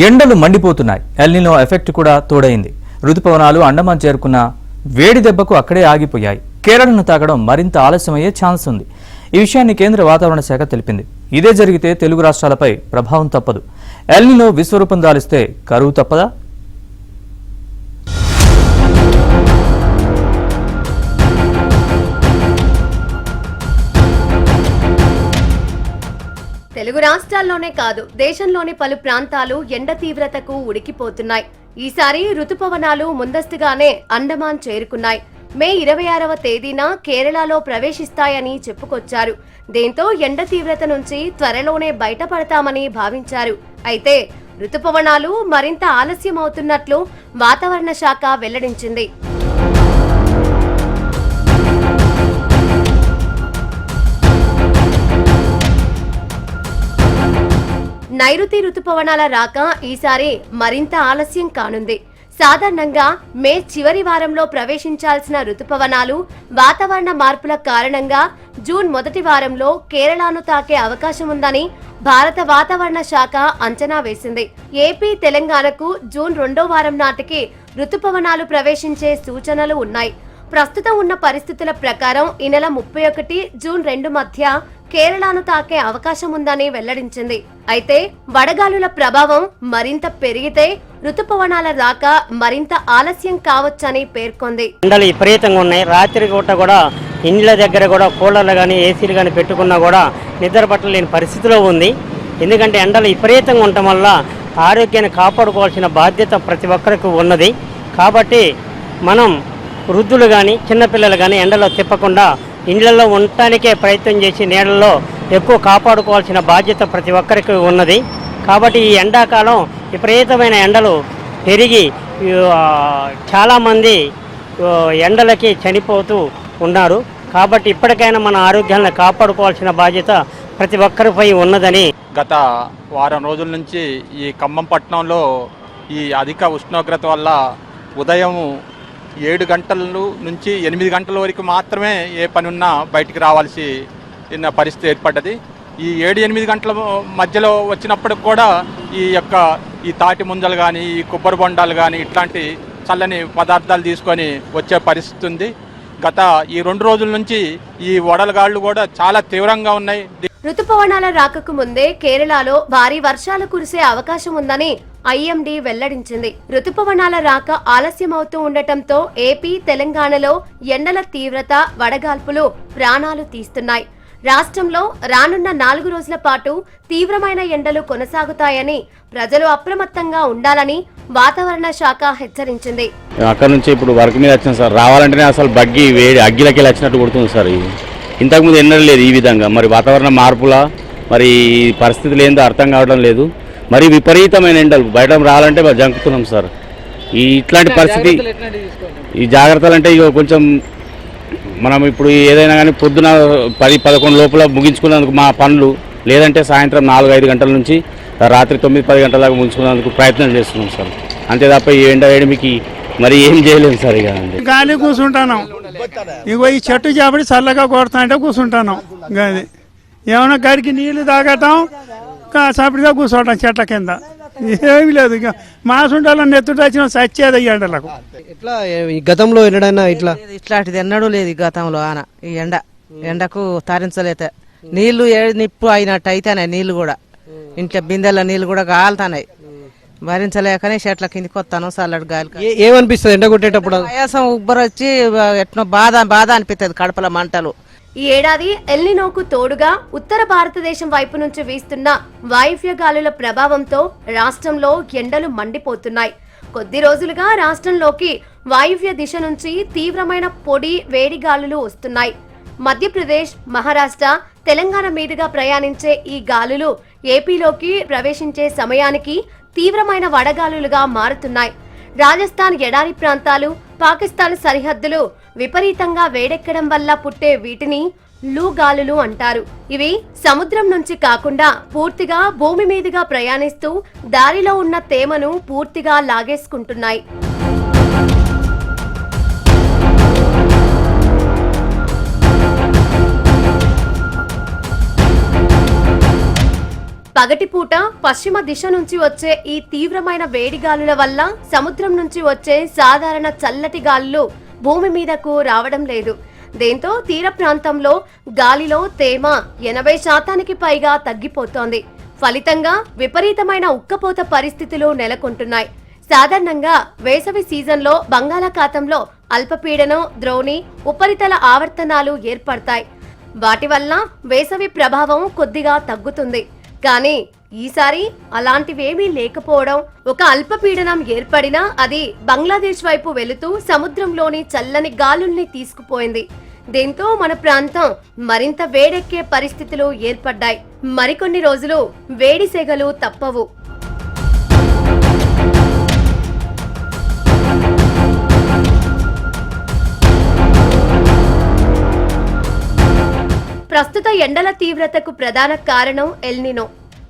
ఎండలు మండిపోతున్నాయి. El Niño effect కూడా తోడైంది. రుతుపవనాలు అండమాన్ చేరుకున్న వేడి దెబ్బకు అక్కడే ఆగిపోయాయి. కేరళను తాకడం మరింత ఆలస్యమయ్యే ఛాన్స్ ఉంది. ఈ విషయాన్ని కేంద్ర వాతావరణ శాఖ తెలిపింది. ఇదే జరిగితే తెలుగు రాష్ట్రాలపై ప్రభావం తప్పదు. ఎల్నినో విశ్వరూపం దాలిస్తే కరువు తప్పదా? తెలుగు రాష్ట్రాల్లోనే కాదు, దేశంలోని పలు ప్రాంతాలు ఎండ తీవ్రతకు ఉడికిపోతున్నాయి. ఈసారి రుతుపవనాలు ముందస్తుగానే అండమాన్ చేరుకున్నాయి. మే 26వ తేదీన కేరళలో ప్రవేశిస్తాయని చెప్పుకొచ్చారు. దీంతో ఎండ తీవ్రత నుంచి త్వరలోనే బయటపడతామని భావించారు. అయితే రుతుపవనాలు మరింత ఆలస్యం అవుతున్నట్లు వాతావరణ శాఖ వెల్లడించింది. నైరుతి రుతుపవనాల రాక ఈసారి మరింత ఆలస్యం కానుంది. సాధారణంగా మే చివరి వారంలో ప్రవేశించాల్సిన రుతుపవనాలు వాతావరణ మార్పుల కారణంగా జూన్ మొదటి వారంలో కేరళను తాకే అవకాశం ఉందని భారత వాతావరణ శాఖ అంచనా వేసింది. ఏపీ, తెలంగాణకు జూన్ 2వ వారం నాటికి రుతుపవనాలు ప్రవేశించే సూచనలు ఉన్నాయి. ప్రస్తుతం ఉన్న పరిస్థితుల ప్రకారం ఈ నెల 31 జూన్ 2 మధ్య కేరళను తాకే అవకాశం ఉందని వెల్లడించింది. అయితే వడగాలుల ప్రభావం మరింత పెరిగితే రుతుపవనాల రాక మరింత ఆలస్యం కావచ్చని పేర్కొంది. ఎండలు విపరీతంగా ఉన్నాయి. రాత్రి పూట కూడా ఇండ్ల దగ్గర కూడా కూలర్లు కానీ ఏసీలు కానీ పెట్టుకున్నా కూడా నిద్ర పట్టలేని పరిస్థితిలో ఉంది. ఎందుకంటే ఎండలు విపరీతంగా ఉండటం వల్ల ఆరోగ్యాన్ని కాపాడుకోవాల్సిన బాధ్యత ప్రతి ఒక్కరికి ఉన్నది. కాబట్టి మనం వృద్ధులు కానీ చిన్నపిల్లలు కానీ ఎండలో తిప్పకుండా ఇండ్లలో ఉండటానికే ప్రయత్నం చేసి నీళ్ళలో ఎక్కువ కాపాడుకోవాల్సిన బాధ్యత ప్రతి ఒక్కరికి ఉన్నది. కాబట్టి ఈ ఎండాకాలం విపరీతమైన ఎండలు పెరిగి చాలామంది ఎండలకి చనిపోతూ ఉన్నారు. కాబట్టి ఇప్పటికైనా మన ఆరోగ్యాన్ని కాపాడుకోవాల్సిన బాధ్యత ప్రతి ఒక్కరిపై ఉన్నదని గత వారం రోజుల నుంచి ఈ ఖమ్మం పట్టణంలో ఈ అధిక ఉష్ణోగ్రత వల్ల ఉదయం 7 గంటల నుంచి 8 గంటల వరకు మాత్రమే ఏ పని ఉన్నా బయటికి రావాల్సి పరిస్థితి ఏర్పడ్డది. ఈ 7-8 గంటల మధ్యలో వచ్చినప్పటికి కూడా ఈ తాటి ముంజలు కానీ, ఈ కొబ్బరి బొండాలు కానీ ఇట్లాంటి చల్లని పదార్థాలు తీసుకొని వచ్చే పరిస్థితి ఉంది. గత ఈ 2 రోజుల నుంచి ఈ వడలగాళ్ళు కూడా చాలా తీవ్రంగా ఉన్నాయి. రుతుపవనాల రాకకు ముందే కేరళలో భారీ వర్షాలు కురిసే అవకాశం ఉందని ఐఎండీ వెల్లడించింది. రుతుపవనాల రాక ఆలస్యం అవుతూ ఉండటంతో ఏపీ, తెలంగాణలో ఎండల తీవ్రత, వడగాల్పులు ప్రాణాలు తీస్తున్నాయి. రాష్ట్రంలో రానున్న 4 రోజుల పాటు తీవ్రమైన ఎండలు కొనసాగుతాయని ప్రజలు అప్రమత్తంగా ఉండాలని వాతావరణ శాఖ హెచ్చరించింది. అక్కడ నుంచి ఇప్పుడు వర్క్ మీద వచ్చిన సార్, రావాలంటేనే అసలు బగ్గి వేడి అగ్గిలకి వచ్చినట్టు కొడుతుంది సార్. ఇంతకుముందు ఎన్నడూ లేదు ఈ విధంగా. మరి వాతావరణ మార్పుల మరి పరిస్థితులు ఏందో అర్థం కావడం లేదు. మరి విపరీతమైన ఎండలు బయట రావాలంటే జంకుతున్నాం సార్. ఇట్లాంటి పరిస్థితి ఈ జాగ్రత్తలు అంటే ఇక కొంచెం మనం ఇప్పుడు ఏదైనా కానీ పొద్దున 10-11 లోపల ముగించుకున్నందుకు మా పనులు, లేదంటే సాయంత్రం 4-5 గంటల నుంచి రాత్రి 9-10 గంటల దాకా ముగించుకున్నందుకు ప్రయత్నం చేస్తున్నాం సార్. అంతే తప్ప ఈ ఎండ వేడిమికి మరి ఏం చేయలేము సార్. ఇక గాలి కూర్చుంటాను, ఇగో ఈ చెట్టు చేపడి చల్లగా కొడతా అంటే కూర్చుంటాను. అది ఏమన్నా గడికి నీళ్లు తాగటం, సపడిగా కూర్చోవటం చెట్ల కింద, ఏమి లేదు. ఇక మాసుండాలని ఎత్తుట వచ్చిన సచ్చేది ఈ ఎండలకు. ఇట్లా ఈ గతంలో ఎన్నడైనా ఇట్లాంటిది ఎన్నడూ లేదు ఈ గతంలో. ఈ ఎండకు తరించలేతే నీళ్లు నిప్పు అయినట్టు అయితేనే నీళ్లు కూడా ఇంట్లో బిందెల నీళ్లు కూడా కాలుతాయి. భరించలేకనే చెట్ల కిందికి వస్తాను. చల్లటి గాలి ఏమనిపిస్తుంది ఎండ కొట్టేటప్పుడు? ఆయాసం ఉబ్బరొచ్చి ఎట్నో బాధ అనిపిస్తుంది, కడుపుల మంటలు. ఈ ఏడాది ఎల్నినోకు తోడుగా ఉత్తర భారతదేశం వైపు నుంచి వీస్తున్న వాయువ్య గాలుల ప్రభావంతో రాష్ట్రంలో ఎండలు మండిపోతున్నాయి. కొద్ది రోజులుగా రాష్ట్రంలోకి వాయువ్య దిశ నుంచి తీవ్రమైన పొడి, వేడి గాలులు వస్తున్నాయి. మధ్యప్రదేశ్, మహారాష్ట్ర, తెలంగాణ మీదుగా ప్రయాణించే ఈ గాలులు ఏపీలోకి ప్రవేశించే సమయానికి తీవ్రమైన వడగాలులుగా మారుతున్నాయి. రాజస్థాన్ ఎడారి ప్రాంతాలు, పాకిస్తాన్ సరిహద్దులు విపరీతంగా వేడెక్కడం వల్ల పుట్టే వీటిని లూ గాలులు అంటారు. ఇవి సముద్రం నుంచి కాకుండా పూర్తిగా భూమి మీదుగా ప్రయాణిస్తూ దారిలో ఉన్న తేమను పూర్తిగా లాగేసుకుంటున్నాయి. పగటిపూట పశ్చిమ దిశ నుంచి వచ్చే ఈ తీవ్రమైన వేడి గాలుల వల్ల సముద్రం నుంచి వచ్చే సాధారణ చల్లటి గాలులు భూమి మీదకు రావడం లేదు. దీంతో తీర ప్రాంతంలో గాలిలో తేమ 80% పైగా తగ్గిపోతోంది. ఫలితంగా విపరీతమైన ఉక్కపోత పరిస్థితులు నెలకొంటున్నాయి. సాధారణంగా వేసవి సీజన్లో బంగాళాఖాతంలో అల్పపీడనం, ద్రోణి, ఉపరితల ఆవర్తనాలు ఏర్పడతాయి. వాటి వల్ల వేసవి ప్రభావం కొద్దిగా తగ్గుతుంది. కానీ ఈసారి అలాంటివేమీ లేకపోవడం, ఒక అల్పపీడనం ఏర్పడినా అది బంగ్లాదేశ్ వైపు వెళుతూ సముద్రంలోని చల్లని గాలుల్ని తీసుకుపోయింది. దీంతో మన ప్రాంతం మరింత వేడెక్కే పరిస్థితులు ఏర్పడ్డాయి. మరికొన్ని రోజులు వేడి సెగలు తప్పవు. ప్రస్తుత ఎండల తీవ్రతకు ప్రధాన కారణం ఎల్నినో.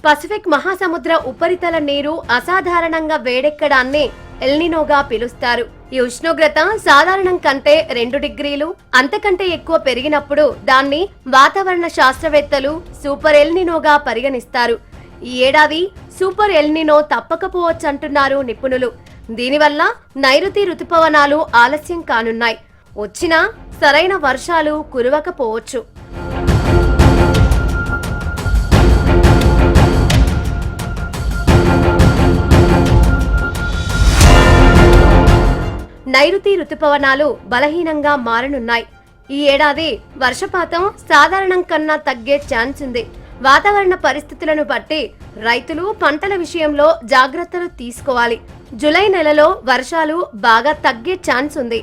పసిఫిక్ మహాసముద్ర ఉపరితల నీరు అసాధారణంగా వేడెక్కడాన్ని ఎల్నినోగా పిలుస్తారు. ఈ ఉష్ణోగ్రత సాధారణం కంటే 2 డిగ్రీలు అంతకంటే ఎక్కువ పెరిగినప్పుడు దాన్ని వాతావరణ శాస్త్రవేత్తలు సూపర్ ఎల్నినోగా పరిగణిస్తారు. ఈ ఏడాది సూపర్ ఎల్నినో తప్పకపోవచ్చంటున్నారు నిపుణులు. దీనివల్ల నైరుతి రుతుపవనాలు ఆలస్యం కానున్నాయి. వచ్చినా సరైన వర్షాలు కురవకపోవచ్చు. నైరుతి రుతుపవనాలు బలహీనంగా మారనున్నాయి. ఈ ఏడాది వర్షపాతం సాధారణం కన్నా తగ్గే ఛాన్స్ ఉంది. వాతావరణ పరిస్థితులను బట్టి రైతులు పంటల విషయంలో జాగ్రత్తలు తీసుకోవాలి. జూలై నెలలో వర్షాలు బాగా తగ్గే ఛాన్స్ ఉంది.